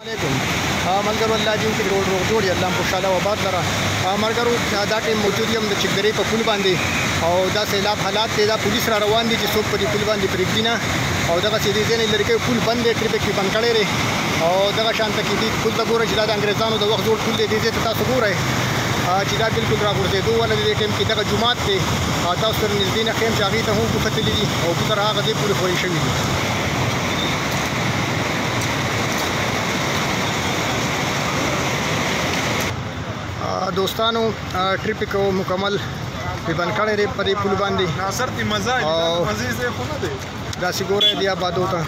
علیکم ملګرو الله دې وکړي روډ جوړ یې الله خوشاله و آباد لره ملګرو دا ټیم موجود یم د چکدرې په پل باندې او دا سیلاب حالات دی دا پولیس را روان دي چې څوک په دې پل باندې پرېږدي نه او دغه سیدې ځینې لري کې پل بند دی ټریفیک بند کړی دی او دغه شانته کې دې پل ته ګورئ چې دا د انګریزانو د وخت جوړ پل دی دې ته تاسو ګورئ چې دا بالکل راغورځېدو والا دی ټیم کې دغه جومات دی تاسو تر نږدې نه ښیم چې هغې ته هم وکتلي دي او تر هغه دې پورې خورې شوي دي دوستانو ټریفیک مکمل بند کړی دی په دې پل باندې ناصر تی مزه مزه زه خو نه دی داسې ګورئ دی آبادو ته